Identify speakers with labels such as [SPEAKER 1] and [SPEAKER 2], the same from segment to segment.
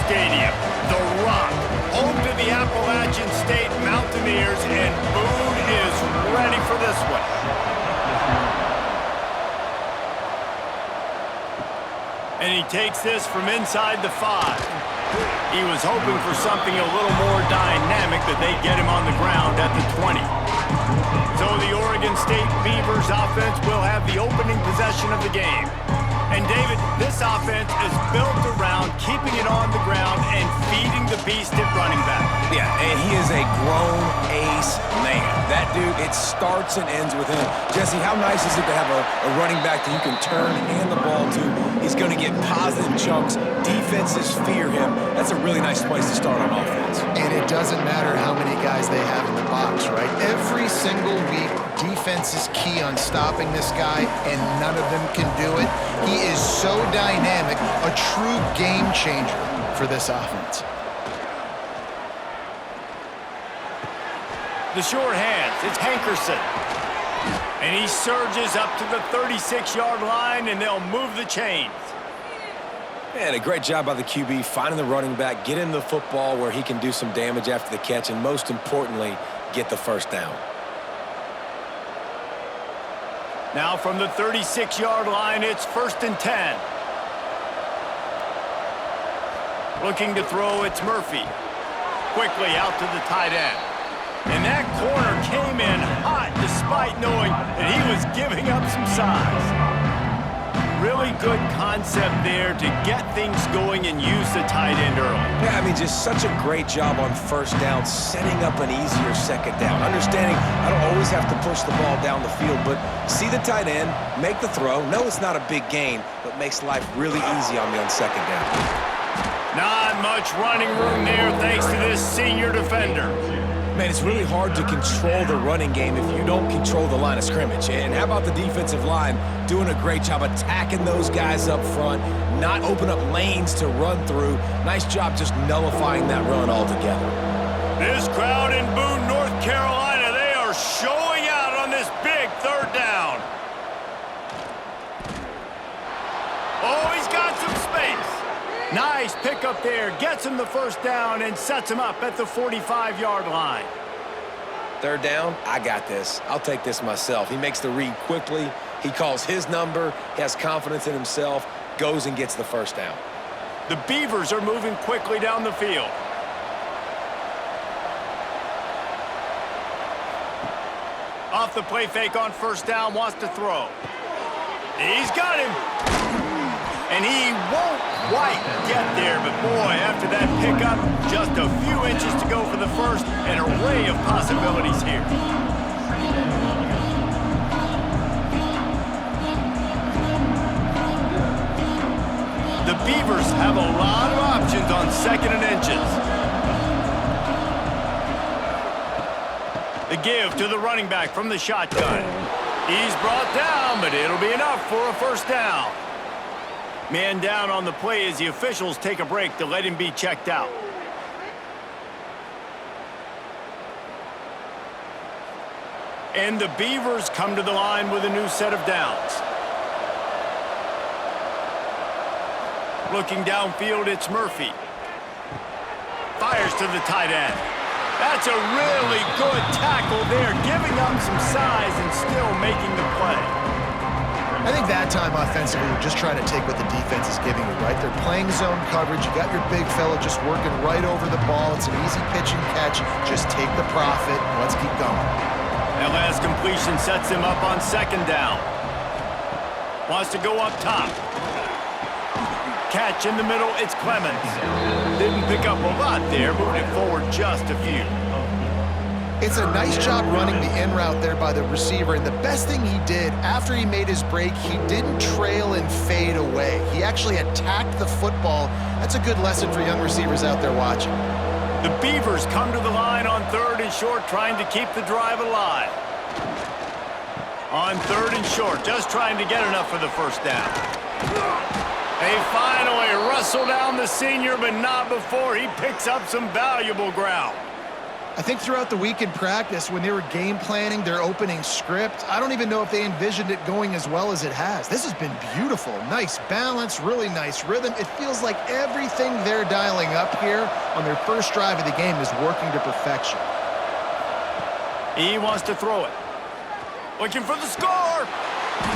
[SPEAKER 1] Stadium, The Rock, home to the Appalachian State Mountaineers, and Boone is ready for this one. And he takes this from inside the 5. He was hoping for something a little more dynamic, that they get him on the ground at the 20. So the Oregon State Beavers offense will have the opening possession of the game. And David, this offense is built around keeping it on the ground and feeding the beast at running back.
[SPEAKER 2] Yeah, and he is a grown ace man. That dude, it starts and ends with him. Jesse, how nice is it to have a running back that you can turn and hand the ball to? He's going to get positive chunks. Defenses fear him. That's a really nice place to start on offense.
[SPEAKER 3] And it doesn't matter how many guys they have in the box, right? Every single week, defense is key on stopping this guy, and none of them can do it. He is so dynamic, a true game changer for this offense.
[SPEAKER 1] The short hands, it's Hankerson. And he surges up to the 36-yard line, and they'll move the chains.
[SPEAKER 2] Man, a great job by the QB finding the running back, get him the football where he can do some damage after the catch, and most importantly, get the first down.
[SPEAKER 1] Now from the 36-yard line, it's 1st and 10. Looking to throw, it's Murphy. Quickly out to the tight end. And that corner came in hot despite knowing that he was giving up some size. Really good concept there to get things going and use the tight end early.
[SPEAKER 2] Yeah, I mean, just such a great job on first down, setting up an easier second down. Understanding I don't always have to push the ball down the field, but see the tight end, make the throw. No, it's not a big gain, but makes life really easy on me on second down.
[SPEAKER 1] Not much running room there thanks to this senior defender.
[SPEAKER 2] Man, it's really hard to control the running game if you don't control the line of scrimmage. And how about the defensive line doing a great job attacking those guys up front, not open up lanes to run through. Nice job just nullifying that run altogether.
[SPEAKER 1] This crowd in Boone, North Carolina, they are showing out on this big 3rd down. Oh, he's got some space. Nice pickup there, gets him the first down and sets him up at the 45-yard line.
[SPEAKER 2] 3rd down, I got this. I'll take this myself. He makes the read quickly. He calls his number. He has confidence in himself, goes and gets the first down.
[SPEAKER 1] The Beavers are moving quickly down the field. Off the play fake on 1st down, wants to throw. He's got him. And he won't quite get there, but boy, after that pickup, just a few inches to go for the first, an array of possibilities here. The Beavers have a lot of options on 2nd and inches. The give to the running back from the shotgun. He's brought down, but it'll be enough for a first down. Man down on the play as the officials take a break to let him be checked out. And the Beavers come to the line with a new set of downs. Looking downfield, it's Murphy. Fires to the tight end. That's a really good tackle there, giving up some size and still making the play.
[SPEAKER 3] I think that time offensively, you're just trying to take what the defense is giving you, right? They're playing zone coverage. You got your big fella just working right over the ball. It's an easy pitch and catch. Just take the profit. Let's keep going.
[SPEAKER 1] That last completion sets him up on 2nd down. Wants to go up top. Catch in the middle, it's Clemens. Didn't pick up a lot there, moving it forward just a few.
[SPEAKER 3] It's a nice job running the in route there by the receiver, and the best thing he did after he made his break, he didn't trail and fade away. He actually attacked the football. That's a good lesson for young receivers out there watching.
[SPEAKER 1] The Beavers come to the line on 3rd and short, trying to keep the drive alive. On 3rd and short, just trying to get enough for the first down. They finally wrestle down the senior, but not before he picks up some valuable ground.
[SPEAKER 3] I think throughout the week in practice, when they were game planning their opening script, I don't even know if they envisioned it going as well as it has. This has been beautiful. Nice balance, really nice rhythm. It feels like everything they're dialing up here on their first drive of the game is working to perfection.
[SPEAKER 1] He wants to throw it. Looking for the score.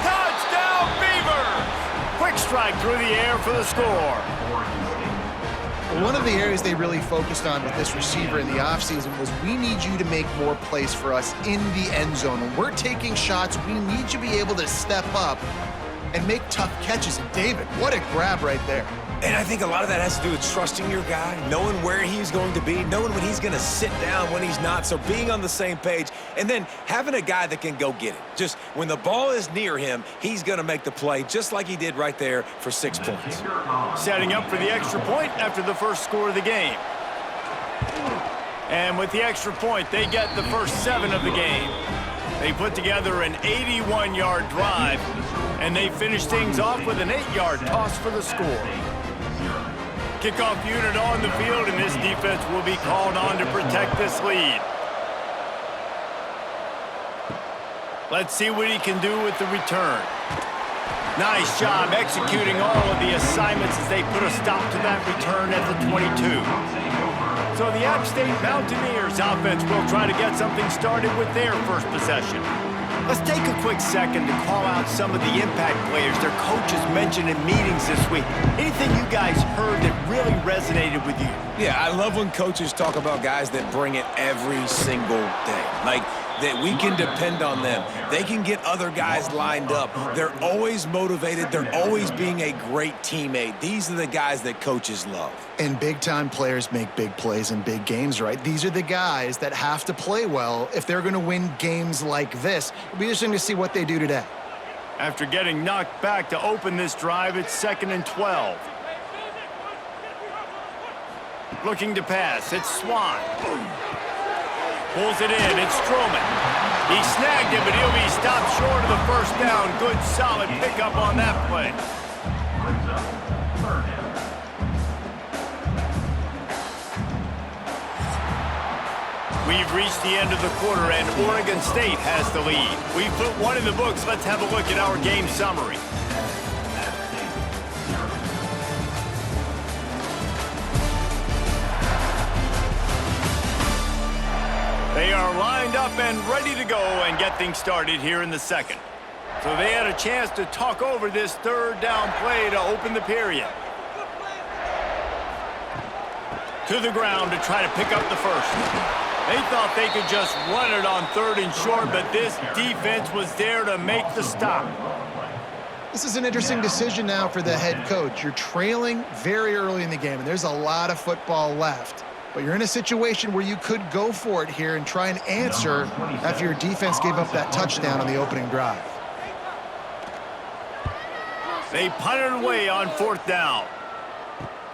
[SPEAKER 1] Touchdown, Beavers! Quick strike through the air for the score.
[SPEAKER 3] One of the areas they really focused on with this receiver in the offseason was we need you to make more plays for us in the end zone. When we're taking shots, we need you to be able to step up and make tough catches. And David, what a grab right there.
[SPEAKER 2] And I think a lot of that has to do with trusting your guy, knowing where he's going to be, knowing when he's going to sit down, when he's not, so being on the same page, and then having a guy that can go get it. Just when the ball is near him, he's going to make the play, just like he did right there for 6 points.
[SPEAKER 1] Setting up for the extra point after the first score of the game. And with the extra point, they get the first 7 of the game. They put together an 81-yard drive, and they finish things off with an 8-yard toss for the score. Kickoff unit on the field, and this defense will be called on to protect this lead. Let's see what he can do with the return. Nice job executing all of the assignments as they put a stop to that return at the 22. So the App State Mountaineers offense will try to get something started with their first possession. Let's take a quick second to call out some of the impact players their coaches mentioned in meetings this week. Anything you guys heard that really resonated with you?
[SPEAKER 2] Yeah, I love when coaches talk about guys that bring it every single day. Like, that we can depend on them. They can get other guys lined up. They're always motivated. They're always being a great teammate. These are the guys that coaches love.
[SPEAKER 3] And big-time players make big plays in big games, right? These are the guys that have to play well if they're going to win games like this. It'll be interesting to see what they do today.
[SPEAKER 1] After getting knocked back to open this drive, it's 2nd and 12. Looking to pass, it's Swan. Pulls it in, it's Stroman. He snagged it, but he'll be stopped short of the first down. Good, solid pickup on that play. We've reached the end of the quarter, and Oregon State has the lead. We've put one in the books. Let's have a look at our game summary. They are lined up and ready to go and get things started here in the second. So they had a chance to talk over this third down play to open the period. To the ground to try to pick up the first. They thought they could just run it on 3rd and short, but this defense was there to make the stop.
[SPEAKER 3] This is an interesting decision now for the head coach. You're trailing very early in the game, and there's a lot of football left. But you're in a situation where you could go for it here and try and answer after your defense gave up that touchdown on the opening drive.
[SPEAKER 1] They punted away on 4th down.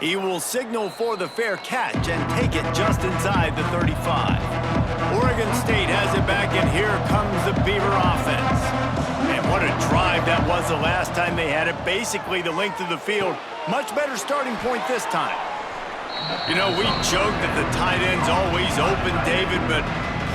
[SPEAKER 1] He will signal for the fair catch and take it just inside the 35. Oregon State has it back, and here comes the Beaver offense. And what a drive that was the last time they had it. Basically the length of the field. Much better starting point this time. You know, we joke that the tight end's always open, David, but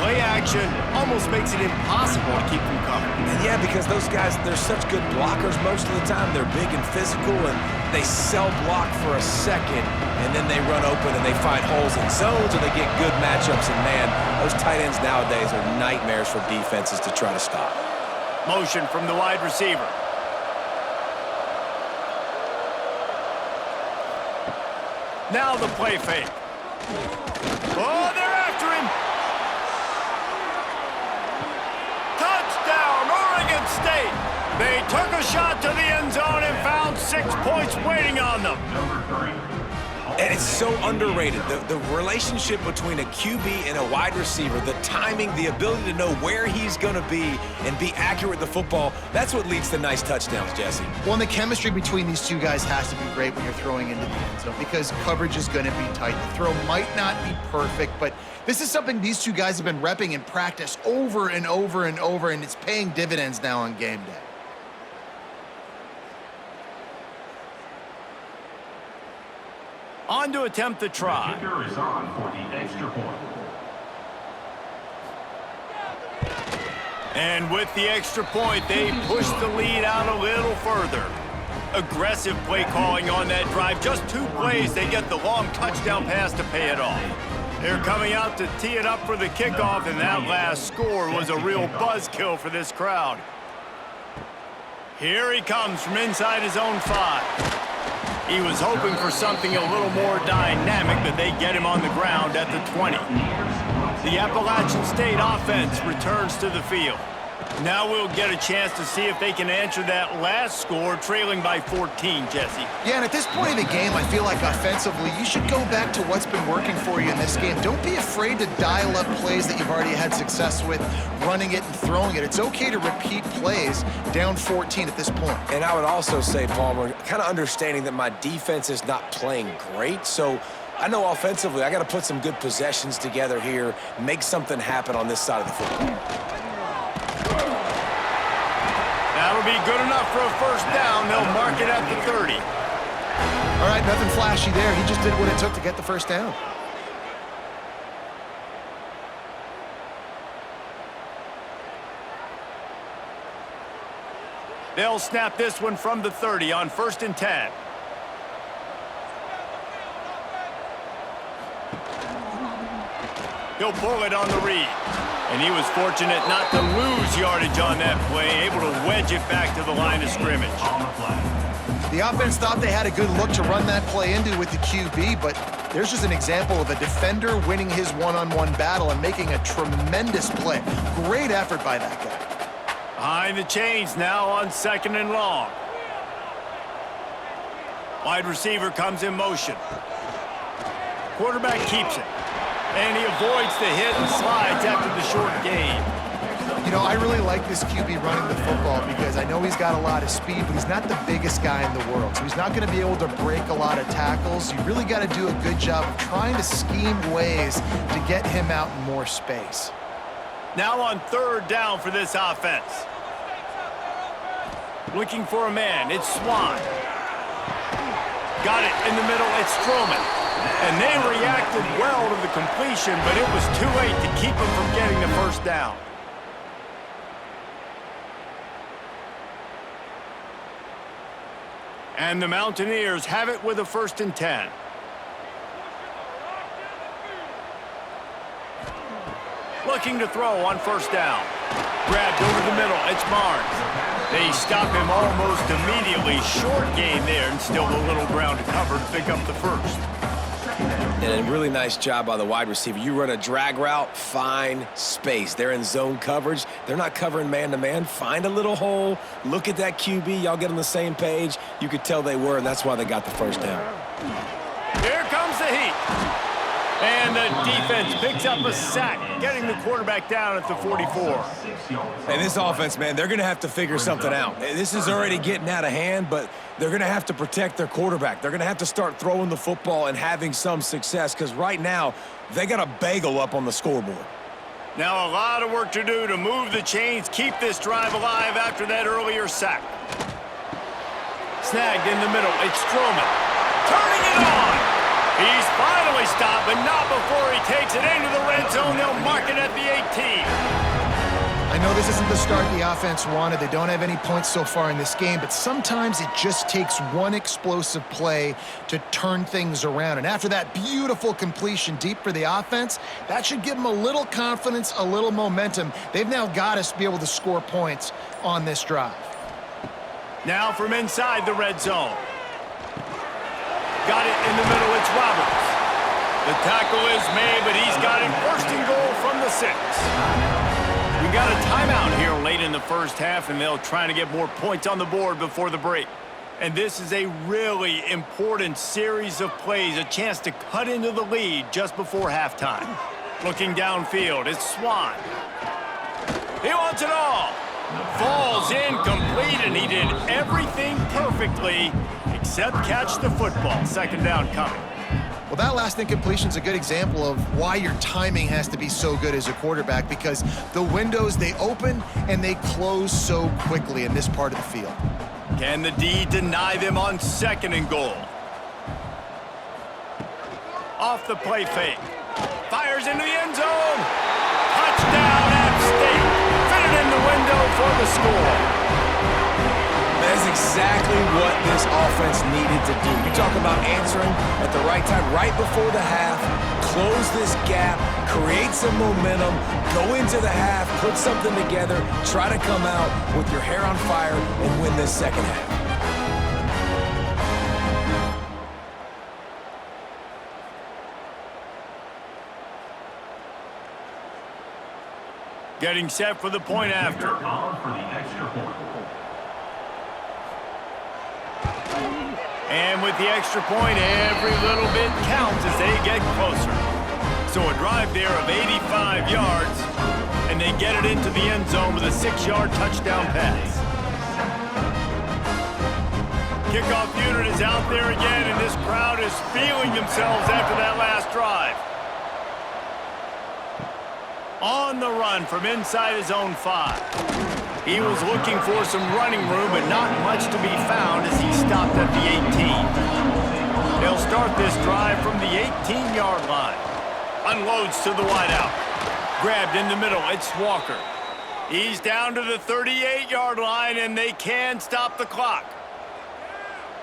[SPEAKER 1] play action almost makes it impossible to keep them coming.
[SPEAKER 2] And yeah, because those guys, they're such good blockers most of the time. They're big and physical, and they sell block for a second, and then they run open and they find holes in zones, or they get good matchups. And man, those tight ends nowadays are nightmares for defenses to try to stop.
[SPEAKER 1] Motion from the wide receiver. Now the play fake. Oh, they're after him. Touchdown, Oregon State. They took a shot to the end zone and found 6 points waiting on them.
[SPEAKER 2] And it's so underrated. The relationship between a QB and a wide receiver, the timing, the ability to know where he's going to be and be accurate with the football, that's what leads to nice touchdowns, Jesse.
[SPEAKER 3] Well, and the chemistry between these two guys has to be great when you're throwing into the end zone because coverage is going to be tight. The throw might not be perfect, but this is something these two guys have been repping in practice over and over and over, and it's paying dividends now on game day.
[SPEAKER 1] On to attempt the try.
[SPEAKER 4] Kicker is on for the extra point.
[SPEAKER 1] And with the extra point, they push the lead out a little further. Aggressive play calling on that drive. Just 2 plays, they get the long touchdown pass to pay it off. They're coming out to tee it up for the kickoff, and that last score was a real buzzkill for this crowd. Here he comes from inside his own 5. He was hoping for something a little more dynamic, but they get him on the ground at the 20. The Appalachian State offense returns to the field. Now we'll get a chance to see if they can answer that last score, trailing by 14, Jesse.
[SPEAKER 3] Yeah, and at this point in the game, I feel like offensively, you should go back to what's been working for you in this game. Don't be afraid to dial up plays that you've already had success with, running it and throwing it. It's okay to repeat plays down 14 at this point.
[SPEAKER 2] And I would also say, Palmer, kind of understanding that my defense is not playing great, so I know offensively I got to put some good possessions together here, make something happen on this side of the football.
[SPEAKER 1] That'll be good enough for a first down. They'll mark it at the 30.
[SPEAKER 3] All right, nothing flashy there. He just did what it took to get the first down.
[SPEAKER 1] They'll snap this one from the 30 on 1st and 10. He'll pull it on the read. And he was fortunate not to lose yardage on that play, able to wedge it back to the line of scrimmage.
[SPEAKER 3] The offense thought they had a good look to run that play into with the QB, but there's just an example of a defender winning his one-on-one battle and making a tremendous play. Great effort by that guy.
[SPEAKER 1] Behind the chains now on 2nd and long. Wide receiver comes in motion. Quarterback keeps it. And he avoids the hit and slides after the short gain.
[SPEAKER 3] You know, I really like this QB running the football because I know he's got a lot of speed, but he's not the biggest guy in the world. So he's not going to be able to break a lot of tackles. You really got to do a good job of trying to scheme ways to get him out in more space.
[SPEAKER 1] Now on 3rd down for this offense. Looking for a man. It's Swan. Got it in the middle. It's Stroman. And they reacted well to the completion, but it was too late to keep them from getting the first down. And the Mountaineers have it with a 1st and 10. Looking to throw on 1st down. Grabbed over the middle. It's Barnes. They stop him almost immediately. Short gain there, and still a little ground to cover to pick up the first.
[SPEAKER 2] And a really nice job by the wide receiver. You run a drag route, find space. They're in zone coverage. They're not covering man-to-man. Find a little hole. Look at that QB. Y'all get on the same page. You could tell they were, and that's why they got the first down.
[SPEAKER 1] Here comes the heat. And the defense picks up a sack, getting the quarterback down at the 44.
[SPEAKER 2] And this offense, man, they're going to have to figure something out. This is already getting out of hand, but they're going to have to protect their quarterback. They're going to have to start throwing the football and having some success because right now they got a bagel up on the scoreboard.
[SPEAKER 1] Now a lot of work to do to move the chains, keep this drive alive after that earlier sack. Snagged in the middle. It's Stroman. Turning it on. He's finally stopped, but not before he takes it into the red zone. They'll mark it at the 18.
[SPEAKER 3] I know this isn't the start the offense wanted. They don't have any points so far in this game, but sometimes it just takes one explosive play to turn things around. And after that beautiful completion deep for the offense, that should give them a little confidence, a little momentum. They've now got us to be able to score points on this drive.
[SPEAKER 1] Now from inside the red zone. Got it in the middle, it's Roberts. The tackle is made, but he's got it 1st and goal from the 6. We got a timeout here late in the first half, and they'll try to get more points on the board before the break. And this is a really important series of plays, a chance to cut into the lead just before halftime. Looking downfield, it's Swan. He wants it all. Falls incomplete, and he did everything perfectly except catch the football. 2nd down coming.
[SPEAKER 3] Well, that last incompletion is a good example of why your timing has to be so good as a quarterback because the windows, they open and they close so quickly in this part of the field.
[SPEAKER 1] Can the D deny them on 2nd and goal? Off the play fake. Fires into the end zone. Touchdown, App State. Fit it in the window for the score.
[SPEAKER 2] That's exactly what this offense needed to do. You talk about answering at the right time, right before the half, close this gap, create some momentum, go into the half, put something together, try to come out with your hair on fire and win this second half.
[SPEAKER 1] Getting set for the point after. And with the extra point, every little bit counts as they get closer. So a drive there of 85 yards, and they get it into the end zone with a 6-yard touchdown pass. Kickoff unit is out there again, and this crowd is feeling themselves after that last drive. On the run from inside his own 5. He was looking for some running room, but not much to be found as he stopped at the 18. They'll start this drive from the 18-yard line. Unloads to the wideout. Grabbed in the middle, it's Walker. He's down to the 38-yard line, and they can stop the clock.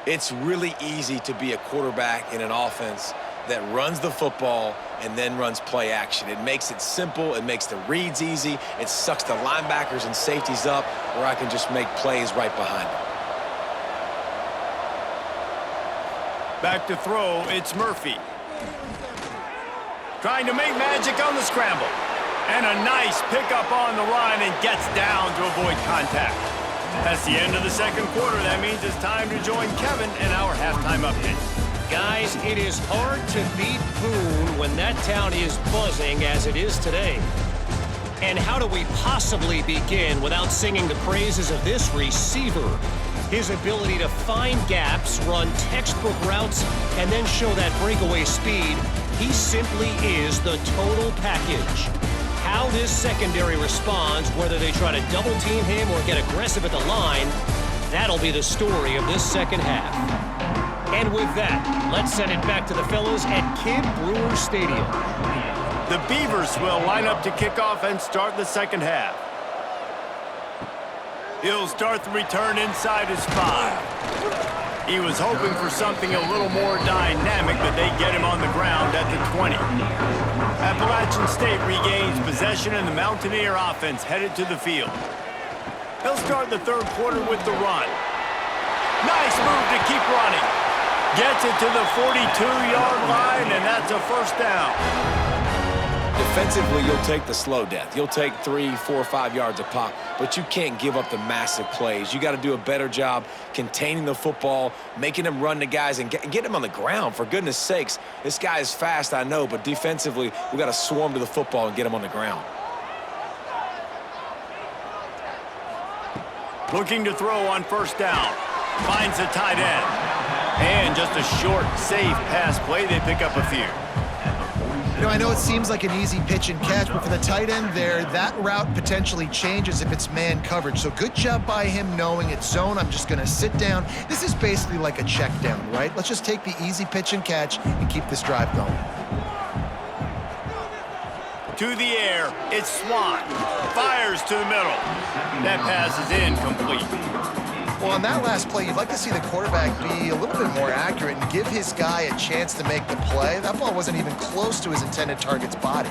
[SPEAKER 2] It's really easy to be a quarterback in an offense that runs the football and then runs play action. It makes it simple. It makes the reads easy. It sucks the linebackers and safeties up where I can just make plays right behind them.
[SPEAKER 1] Back to throw, it's Murphy. Trying to make magic on the scramble. And a nice pickup on the run and gets down to avoid contact. That's the end of the second quarter. That means it's time to join Kevin in our halftime update.
[SPEAKER 4] Guys, it is hard to beat Boone when that town is buzzing as it is today. And how do we possibly begin without singing the praises of this receiver? His ability to find gaps, run textbook routes, and then show that breakaway speed. He simply is the total package. How this secondary responds, whether they try to double team him or get aggressive at the line, that'll be the story of this second half. And with that, let's send it back to the fellows at Kidd Brewer Stadium.
[SPEAKER 1] The Beavers will line up to kick off and start the second half. He'll start the return inside his 5. He was hoping for something a little more dynamic, but they get him on the ground at the 20. Appalachian State regains possession, and the Mountaineer offense headed to the field. He'll start the third quarter with the run. Nice move to keep running. Gets it to the 42-yard line, and that's a first down.
[SPEAKER 2] Defensively, you'll take the slow death. You'll take 3, 4, 5 yards a pop, but you can't give up the massive plays. You got to do a better job containing the football, making them run the guys, and get them on the ground. For goodness sakes, this guy is fast, I know, but defensively, we got to swarm to the football and get him on the ground.
[SPEAKER 1] Looking to throw on first down. Finds a tight end. And just a short, safe pass play. They pick up a few.
[SPEAKER 3] You know, I know it seems like an easy pitch and catch, but for the tight end there, that route potentially changes if it's man coverage. So good job by him knowing it's zone. I'm just going to sit down. This is basically like a check down, right? Let's just take the easy pitch and catch and keep this drive going.
[SPEAKER 1] To the air, it's Swan. Fires to the middle. That pass is incomplete.
[SPEAKER 3] Well, on that last play, you'd like to see the quarterback be a little bit more accurate and give his guy a chance to make the play. That ball wasn't even close to his intended target's body.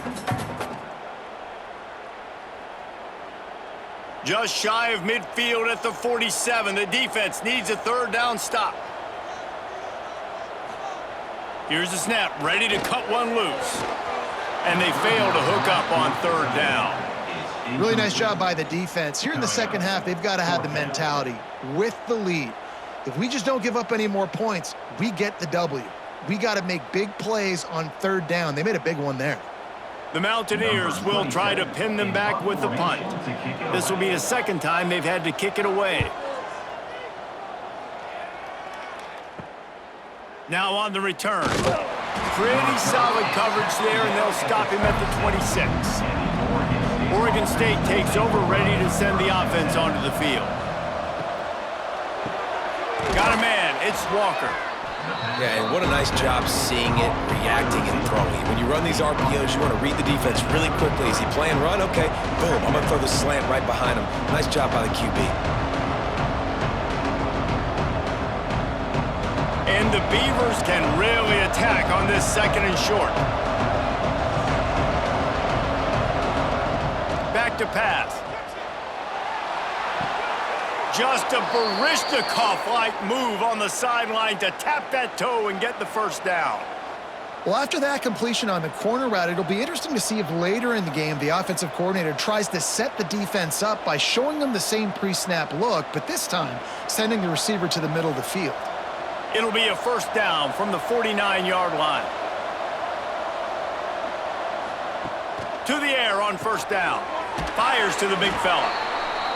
[SPEAKER 1] Just shy of midfield at the 47. The defense needs a third down stop. Here's the snap, ready to cut one loose. And they fail to hook up on third down.
[SPEAKER 3] Really nice job by the defense. Here in the second half, they've got to have the mentality with the lead. If we just don't give up any more points, we get the W. We got to make big plays on third down. They made a big one there.
[SPEAKER 1] The Mountaineers will try to pin them back with the punt. This will be the second time they've had to kick it away. Now on the return. Pretty solid coverage there, and they'll stop him at the 26. Oregon State takes over, ready to send the offense onto the field. Got a man, it's Walker.
[SPEAKER 2] Yeah, and what a nice job seeing it, reacting, and throwing. When you run these RPOs, you want to read the defense really quickly. Is he playing run? Okay, boom, I'm going to throw the slant right behind him. Nice job by the QB.
[SPEAKER 1] And the Beavers can really attack on this 2nd and short. Back to pass. Just a Baryshnikov-like move on the sideline to tap that toe and get the first down.
[SPEAKER 3] Well, after that completion on the corner route, it'll be interesting to see if later in the game the offensive coordinator tries to set the defense up by showing them the same pre-snap look, but this time sending the receiver to the middle of the field.
[SPEAKER 1] It'll be a first down from the 49-yard line. To the air on first down. Fires to the big fella.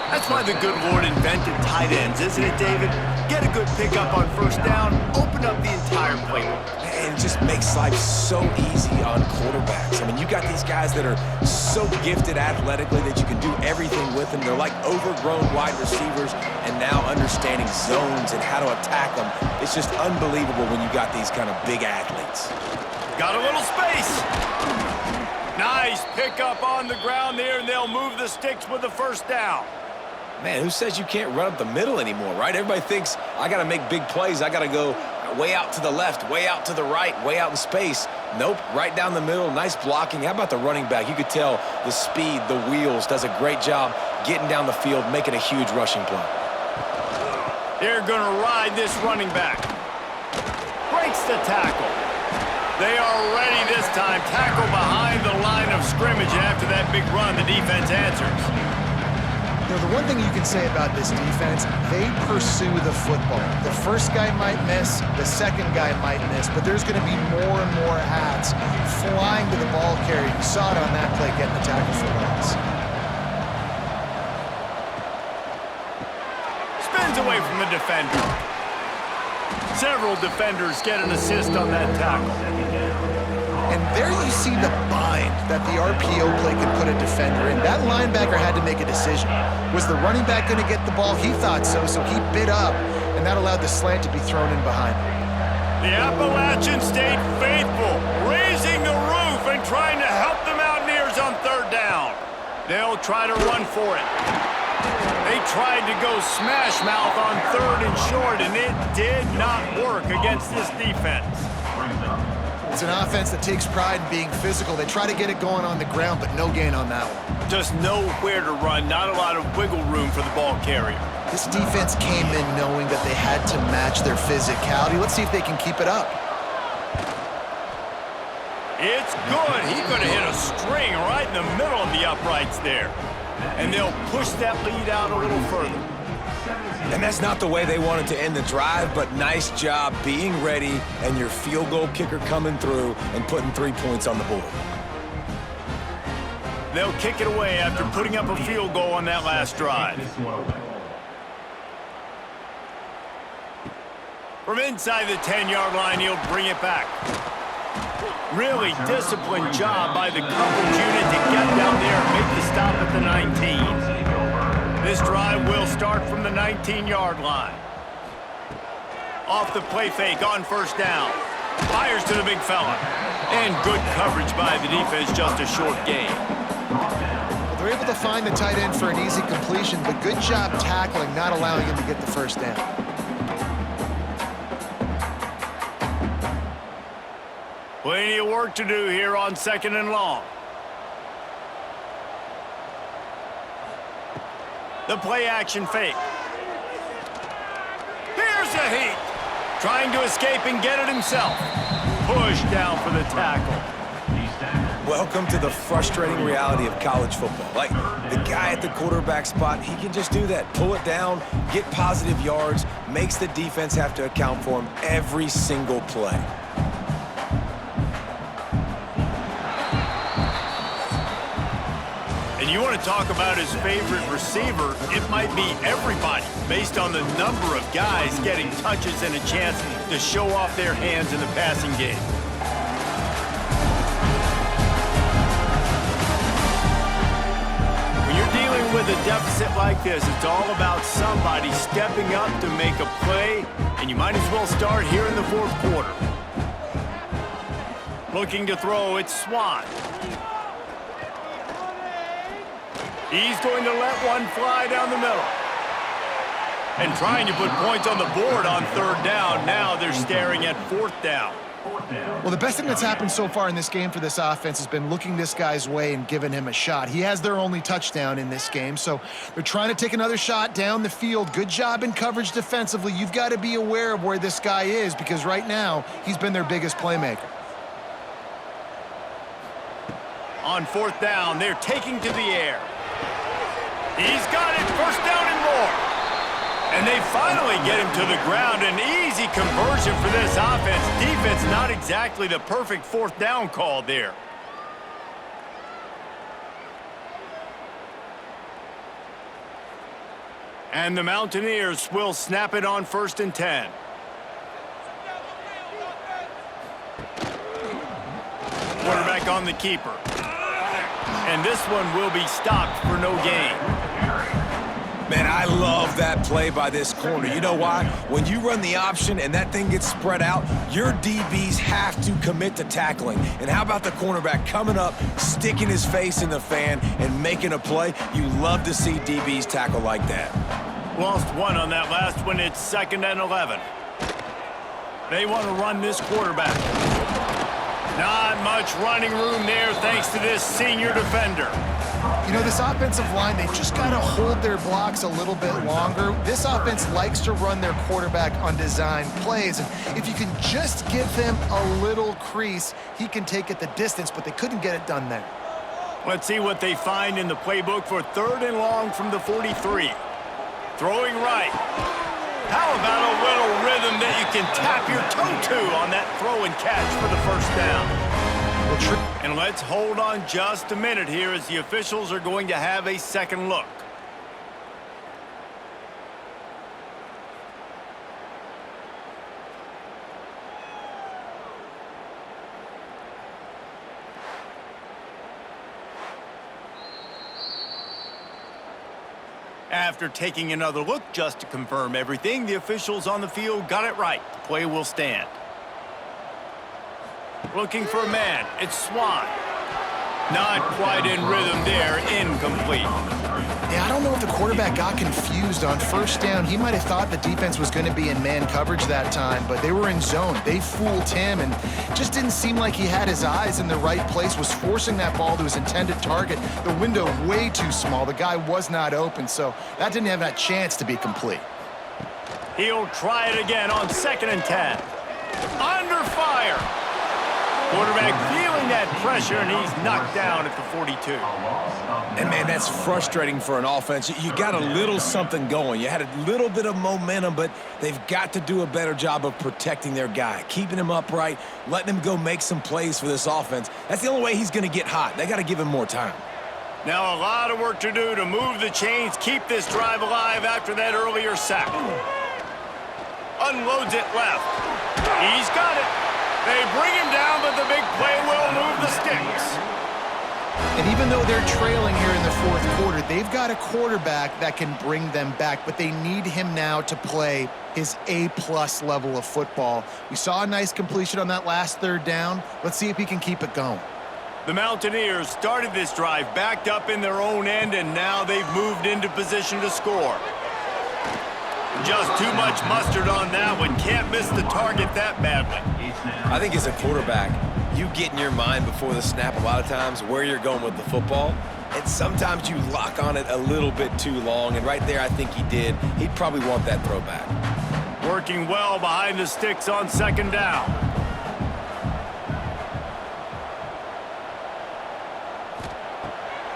[SPEAKER 1] That's why the good Lord invented tight ends, isn't it, David? Get a good pickup on first down, open up the entire playbook.
[SPEAKER 2] And it just makes life so easy on quarterbacks. I mean, you got these guys that are so gifted athletically that you can do everything with them. They're like overgrown wide receivers, and now understanding zones and how to attack them. It's just unbelievable when you got these kind of big athletes.
[SPEAKER 1] Got a little space. Nice pickup on the ground there, and they'll move the sticks with the first down.
[SPEAKER 2] Man, who says you can't run up the middle anymore, right? Everybody thinks, I got to make big plays. I got to go way out to the left, way out to the right, way out in space. Nope, right down the middle, nice blocking. How about the running back? You could tell the speed, the wheels, does a great job getting down the field, making a huge rushing play.
[SPEAKER 1] They're going to ride this running back. Breaks the tackle. They are ready this time. Tackle behind the line of scrimmage, and after that big run, the defense answers.
[SPEAKER 3] You know, the one thing you can say about this defense, they pursue the football. The first guy might miss, the second guy might miss, but there's going to be more and more hats flying to the ball carrier. You saw it on that play getting the tackle for loss.
[SPEAKER 1] Spins away from the defender. Several defenders get an assist on that tackle.
[SPEAKER 3] And there you see the bind that the RPO play could put a defender in. That linebacker had to make a decision. Was the running back going to get the ball? He thought so, so he bit up, and that allowed the slant to be thrown in behind him.
[SPEAKER 1] The Appalachians stayed faithful, raising the roof and trying to help the Mountaineers on third down. They'll try to run for it. They tried to go smash mouth on third and short, and it did not work against this defense.
[SPEAKER 3] It's an offense that takes pride in being physical. They try to get it going on the ground, but no gain on that one.
[SPEAKER 1] Just nowhere to run, not a lot of wiggle room for the ball carrier.
[SPEAKER 3] This defense came in knowing that they had to match their physicality. Let's see if they can keep it up.
[SPEAKER 1] It's good. He could have hit a string right in the middle of the uprights there. And they'll push that lead out a little further.
[SPEAKER 2] And that's not the way they wanted to end the drive, but nice job being ready and your field goal kicker coming through and putting 3 points on the board.
[SPEAKER 1] They'll kick it away after putting up a field goal on that last drive. From inside the 10-yard line, he'll bring it back. Really disciplined job by the coverage unit to get down there and make the stop at the 19. This drive will start from the 19-yard line. Off the play fake on first down. Fires to the big fella. And good coverage by the defense, just a short gain.
[SPEAKER 3] Well, they're able to find the tight end for an easy completion, but good job tackling, not allowing him to get the first down.
[SPEAKER 1] Plenty of work to do here on 2nd and long. The play action fake. Here's a heat. Trying to escape and get it himself. Push down for the tackle.
[SPEAKER 2] Welcome to the frustrating reality of college football. Like, the guy at the quarterback spot, he can just do that. Pull it down, get positive yards, makes the defense have to account for him every single play.
[SPEAKER 1] And you want to talk about his favorite receiver, it might be everybody, based on the number of guys getting touches and a chance to show off their hands in the passing game. When you're dealing Even with a deficit like this, it's all about somebody stepping up to make a play, and you might as well start here in the fourth quarter. Looking to throw, it's Swan. He's going to let one fly down the middle. And trying to put points on the board on third down. Now they're staring at fourth down.
[SPEAKER 3] Well, the best thing that's happened so far in this game for this offense has been looking this guy's way and giving him a shot. He has their only touchdown in this game, so they're trying to take another shot down the field. Good job in coverage defensively. You've got to be aware of where this guy is because right now he's been their biggest playmaker.
[SPEAKER 1] On fourth down, they're taking to the air. He's got it, first down and more. And they finally get him to the ground. An easy conversion for this offense. Defense not exactly the perfect fourth down call there. And the Mountaineers will snap it on 1st and 10. Quarterback on the keeper. And this one will be stopped for no gain.
[SPEAKER 2] Man, I love that play by this corner. You know why? When you run the option and that thing gets spread out, your DBs have to commit to tackling. And how about the cornerback coming up, sticking his face in the fan, and making a play? You love to see DBs tackle like that.
[SPEAKER 1] Lost one on that last one. It's 2nd and 11. They want to run this quarterback. Not much running room there thanks to this senior defender.
[SPEAKER 3] You know, this offensive line, they just got to hold their blocks a little bit longer. This offense likes to run their quarterback on design plays. And if you can just give him a little crease, he can take it the distance, but they couldn't get it done there.
[SPEAKER 1] Let's see what they find in the playbook for 3rd and long from the 43. Throwing right. How about a little rhythm that you can tap your toe to on that throw and catch for the first down? And let's hold on just a minute here as the officials are going to have a second look. After taking another look just to confirm everything, the officials on the field got it right. The play will stand. Looking for a man. It's Swan. Not quite in rhythm there. Incomplete.
[SPEAKER 3] Yeah, I don't know if the quarterback got confused on first down. He might have thought the defense was going to be in man coverage that time, but they were in zone. They fooled him and just didn't seem like he had his eyes in the right place, was forcing that ball to his intended target. The window way too small. The guy was not open, so that didn't have that chance to be complete.
[SPEAKER 1] He'll try it again on 2nd and 10. Under fire. Quarterback feeling that pressure, and he's knocked down at the 42.
[SPEAKER 2] And, man, that's frustrating for an offense. You got a little something going. You had a little bit of momentum, but they've got to do a better job of protecting their guy, keeping him upright, letting him go make some plays for this offense. That's the only way he's going to get hot. They got to give him more time.
[SPEAKER 1] Now a lot of work to do to move the chains, keep this drive alive after that earlier sack. Unloads it left. He's got it. They bring him down, but the big play will move the sticks.
[SPEAKER 3] And even though they're trailing here in the fourth quarter, they've got a quarterback that can bring them back, but they need him now to play his A-plus level of football. We saw a nice completion on that last 3rd down. Let's see if he can keep it going.
[SPEAKER 1] The Mountaineers started this drive backed up in their own end, and now they've moved into position to score. Just too much mustard on that one. Can't miss the target that badly.
[SPEAKER 2] I think as a quarterback, you get in your mind before the snap a lot of times where you're going with the football, and sometimes you lock on it a little bit too long, and right there I think he did. He'd probably want that throwback.
[SPEAKER 1] Working well behind the sticks on 2nd down.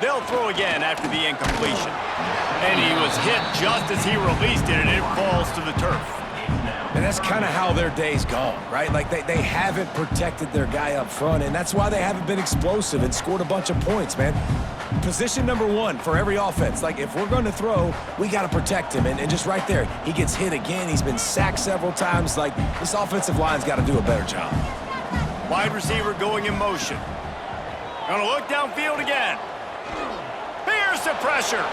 [SPEAKER 1] They'll throw again after the incompletion. And he was hit just as he released it, and it falls to the turf.
[SPEAKER 2] And that's kind of how their day's gone, right? Like they haven't protected their guy up front, and that's why they haven't been explosive and scored a bunch of points, man. Position number 1 for every offense. Like, if we're going to throw, we got to protect him. And just right there, he gets hit again. He's been sacked several times. Like, this offensive line's got to do a better job.
[SPEAKER 1] Wide receiver going in motion. Gonna look downfield again. Here's the pressure.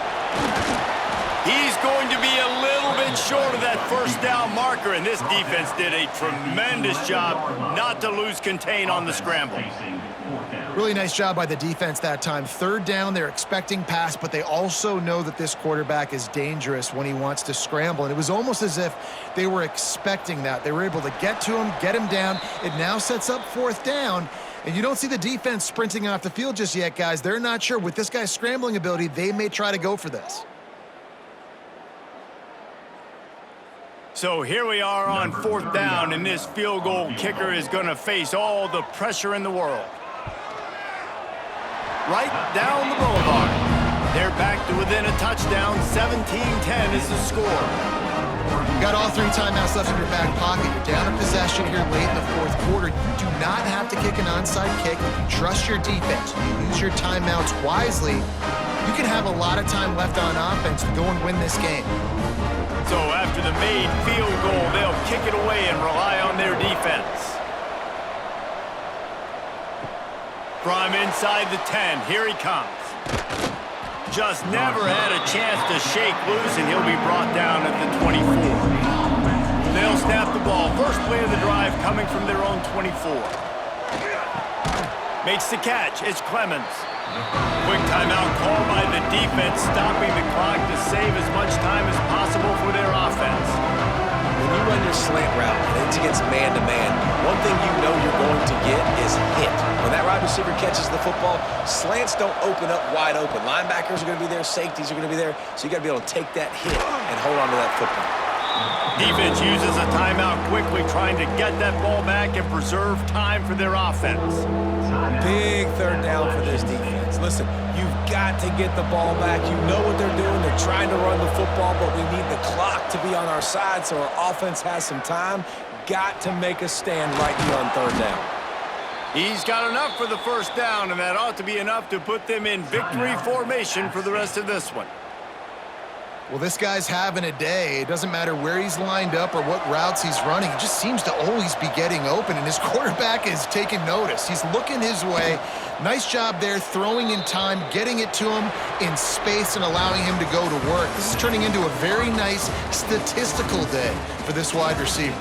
[SPEAKER 1] He's going to be a little bit short of that first down marker, and this defense did a tremendous job not to lose contain on the scramble.
[SPEAKER 3] Really nice job by the defense that time. Third down, they're expecting pass, but they also know that this quarterback is dangerous when he wants to scramble. And it was almost as if they were expecting that. They were able to get to him, get him down. It now sets up fourth down. And you don't see the defense sprinting off the field just yet, guys. They're not sure. With this guy's scrambling ability, they may try to go for this.
[SPEAKER 1] So here we are on fourth down, and this field goal kicker is going to face all the pressure in the world. Right down the boulevard. They're back to within a touchdown. 17-10 is the score.
[SPEAKER 3] You got all 3 timeouts left in your back pocket. You're down a possession here late in the fourth quarter. You do not have to kick an onside kick. You trust your defense. You use your timeouts wisely. You can have a lot of time left on offense to go and win this game.
[SPEAKER 1] So after the made field goal, they'll kick it away and rely on their defense. From inside the 10, here he comes. Just never had a chance to shake loose, and he'll be brought down at the 24. They'll snap the ball. First play of the drive coming from their own 24. Makes the catch. It's Clemens. Quick timeout call by the defense, stopping the clock to save as much time as possible for their offense.
[SPEAKER 2] When you run your slant route and it's against man-to-man, one thing you know you're going to get is hit. When that wide receiver catches the football, slants don't open up wide open. Linebackers are going to be there, safeties are going to be there, so you got to be able to take that hit and hold on to that football.
[SPEAKER 1] Defense uses a timeout quickly, trying to get that ball back and preserve time for their offense.
[SPEAKER 2] Big third down for this defense. Listen, you've got to get the ball back. You know what they're doing. They're trying to run the football, but we need the clock to be on our side so our offense has some time. Got to make a stand right here on third down.
[SPEAKER 1] He's got enough for the first down, and that ought to be enough to put them in victory formation for the rest of this one.
[SPEAKER 3] Well, this guy's having a day. It doesn't matter where he's lined up or what routes he's running. He just seems to always be getting open, and his quarterback is taking notice. He's looking his way. Nice job there, throwing in time, getting it to him in space, and allowing him to go to work. This is turning into a very nice statistical day for this wide receiver.